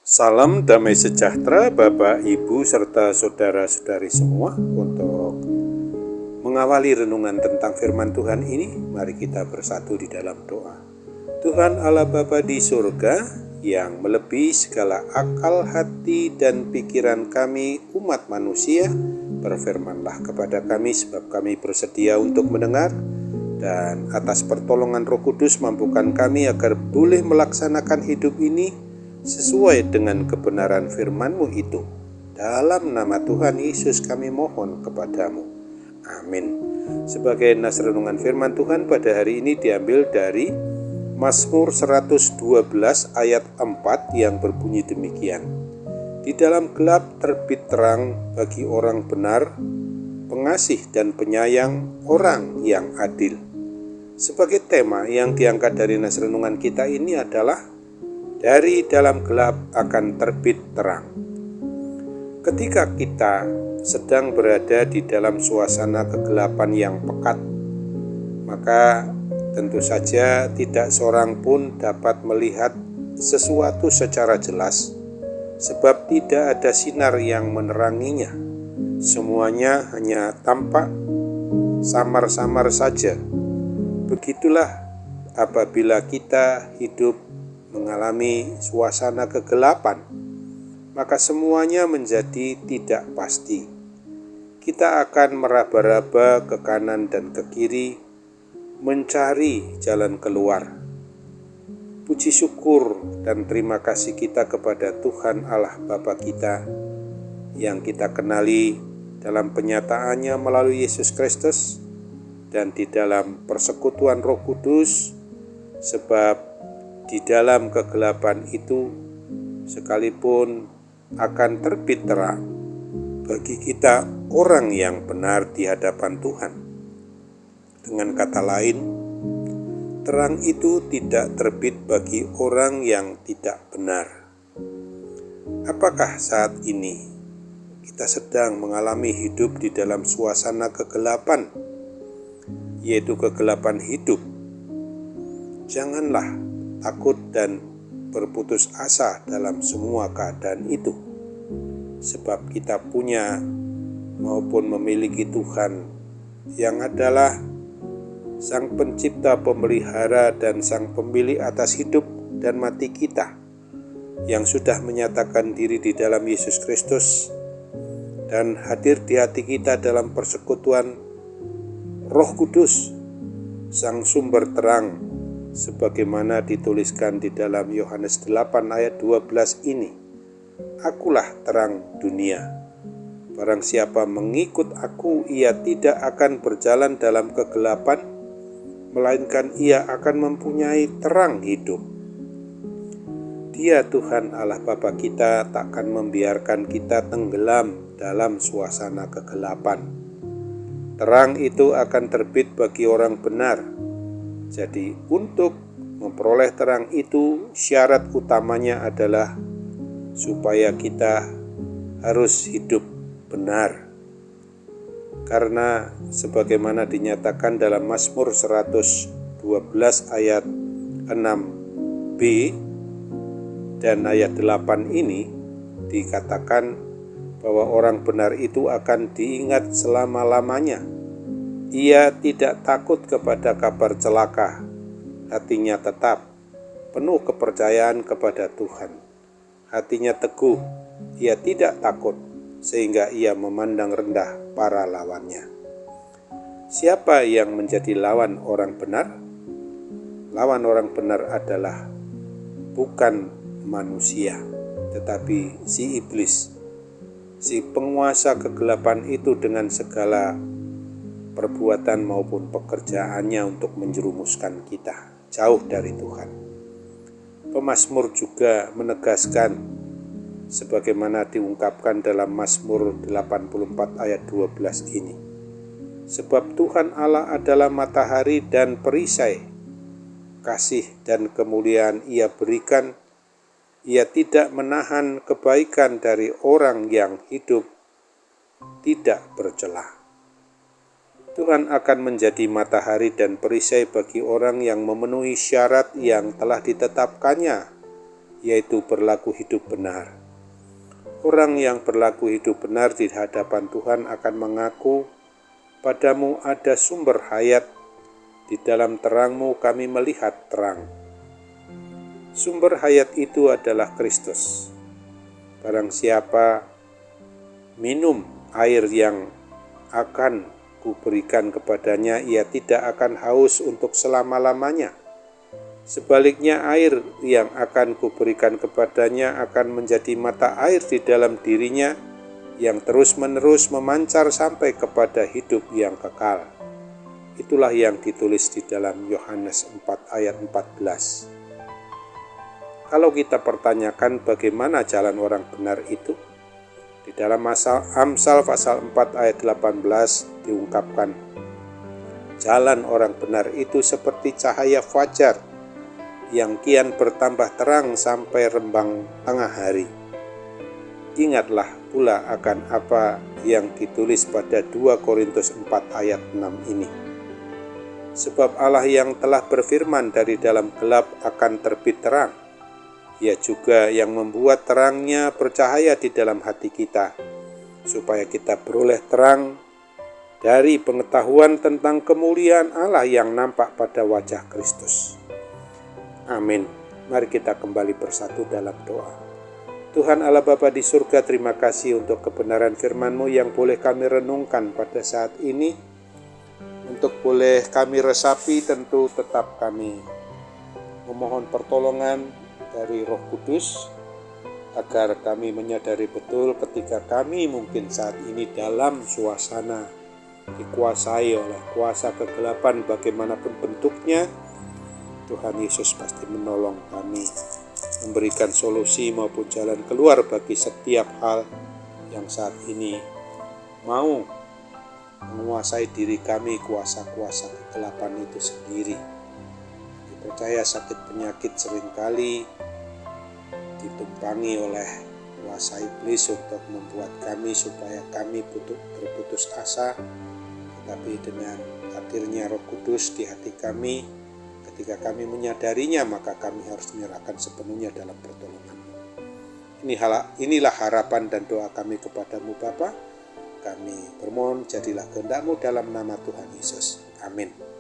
Salam damai sejahtera Bapak, Ibu, serta saudara-saudari semua. Untuk mengawali renungan tentang firman Tuhan ini, mari kita bersatu di dalam doa. Tuhan Allah Bapa di surga, yang melebihi segala akal, hati, dan pikiran kami umat manusia, berfirmanlah kepada kami sebab kami bersedia untuk mendengar, dan atas pertolongan Roh Kudus mampukan kami agar boleh melaksanakan hidup ini sesuai dengan kebenaran firman-Mu itu. Dalam nama Tuhan Yesus kami mohon kepadamu. Amin. Sebagai nas renungan firman Tuhan pada hari ini diambil dari Mazmur 112 ayat 4 yang berbunyi demikian. Di dalam gelap terbit terang bagi orang benar, pengasih dan penyayang orang yang adil. Sebagai tema yang diangkat dari nas renungan kita ini adalah dari dalam gelap akan terbit terang. Ketika kita sedang berada di dalam suasana kegelapan yang pekat, maka tentu saja tidak seorang pun dapat melihat sesuatu secara jelas, sebab tidak ada sinar yang meneranginya. Semuanya hanya tampak samar-samar saja. Begitulah apabila kita hidup mengalami suasana kegelapan, maka semuanya menjadi tidak pasti. Kita akan meraba-raba ke kanan dan ke kiri, mencari jalan keluar. Puji syukur dan terima kasih kita kepada Tuhan Allah Bapa kita yang kita kenali dalam penyataannya melalui Yesus Kristus dan di dalam persekutuan Roh Kudus, sebab di dalam kegelapan itu sekalipun akan terbit terang bagi kita orang yang benar di hadapan Tuhan. Dengan kata lain, terang itu tidak terbit bagi orang yang tidak benar. Apakah saat ini kita sedang mengalami hidup di dalam suasana kegelapan, yaitu kegelapan hidup? Janganlah takut dan berputus asa dalam semua keadaan itu, sebab kita punya maupun memiliki Tuhan yang adalah Sang Pencipta, Pemelihara, dan Sang Pemilik atas hidup dan mati kita, yang sudah menyatakan diri di dalam Yesus Kristus dan hadir di hati kita dalam persekutuan Roh Kudus, Sang Sumber terang, sebagaimana dituliskan di dalam Yohanes 8 ayat 12 ini. Akulah terang dunia. Barang siapa mengikut aku, ia tidak akan berjalan dalam kegelapan, melainkan ia akan mempunyai terang hidup. Dia Tuhan Allah Bapa kita takkan membiarkan kita tenggelam dalam suasana kegelapan. Terang itu akan terbit bagi orang benar. Jadi untuk memperoleh terang itu, syarat utamanya adalah supaya kita harus hidup benar. Karena sebagaimana dinyatakan dalam Mazmur 112 ayat 6b dan ayat 8 ini, dikatakan bahwa orang benar itu akan diingat selama-lamanya. Ia tidak takut kepada kabar celaka, hatinya tetap penuh kepercayaan kepada Tuhan. Hatinya teguh, ia tidak takut, sehingga ia memandang rendah para lawannya. Siapa yang menjadi lawan orang benar? Lawan orang benar adalah bukan manusia, tetapi si iblis, si penguasa kegelapan itu dengan segala perbuatan maupun pekerjaannya untuk menjerumuskan kita jauh dari Tuhan. Pemazmur juga menegaskan sebagaimana diungkapkan dalam Mazmur 84 ayat 12 ini. Sebab Tuhan Allah adalah matahari dan perisai, kasih dan kemuliaan Ia berikan. Ia tidak menahan kebaikan dari orang yang hidup tidak bercelah. Tuhan akan menjadi matahari dan perisai bagi orang yang memenuhi syarat yang telah ditetapkannya yaitu berlaku hidup benar. Orang yang berlaku hidup benar di hadapan Tuhan akan mengaku, "Padamu ada sumber hayat, di dalam terangmu kami melihat terang." Sumber hayat itu adalah Kristus. Barang siapa minum air yang akan kuberikan kepadanya, ia tidak akan haus untuk selama-lamanya. Sebaliknya, air yang akan kuberikan kepadanya akan menjadi mata air di dalam dirinya yang terus-menerus memancar sampai kepada hidup yang kekal. Itulah yang ditulis di dalam Yohanes 4 ayat 14. Kalau kita pertanyakan bagaimana jalan orang benar itu, di dalam Amsal pasal 4 ayat 18 diungkapkan, jalan orang benar itu seperti cahaya fajar yang kian bertambah terang sampai rembang tengah hari. Ingatlah pula akan apa yang ditulis pada 2 Korintus 4 ayat 6 ini. Sebab Allah yang telah berfirman dari dalam gelap akan terbit terang, Ia juga yang membuat terangnya bercahaya di dalam hati kita, supaya kita beroleh terang dari pengetahuan tentang kemuliaan Allah yang nampak pada wajah Kristus. Amin. Mari kita kembali bersatu dalam doa. Tuhan Allah Bapa di surga, terima kasih untuk kebenaran firman-Mu yang boleh kami renungkan pada saat ini. Untuk boleh kami resapi, tentu tetap kami memohon pertolongan dari Roh Kudus, agar kami menyadari betul ketika kami mungkin saat ini dalam suasana dikuasai oleh kuasa kegelapan bagaimanapun bentuknya, Tuhan Yesus pasti menolong kami, memberikan solusi maupun jalan keluar bagi setiap hal yang saat ini mau menguasai diri kami, kuasa-kuasa kegelapan itu sendiri. Dipercaya sakit penyakit seringkali ditumpangi oleh kuasa iblis untuk membuat kami supaya kami berputus asa, tetapi dengan hadirnya Roh Kudus di hati kami, ketika kami menyadarinya, maka kami harus menyerahkan sepenuhnya dalam pertolongan-Mu. Inilah harapan dan doa kami kepadamu Bapa. Kami bermohon, jadilah kehendak-Mu dalam nama Tuhan Yesus. Amin.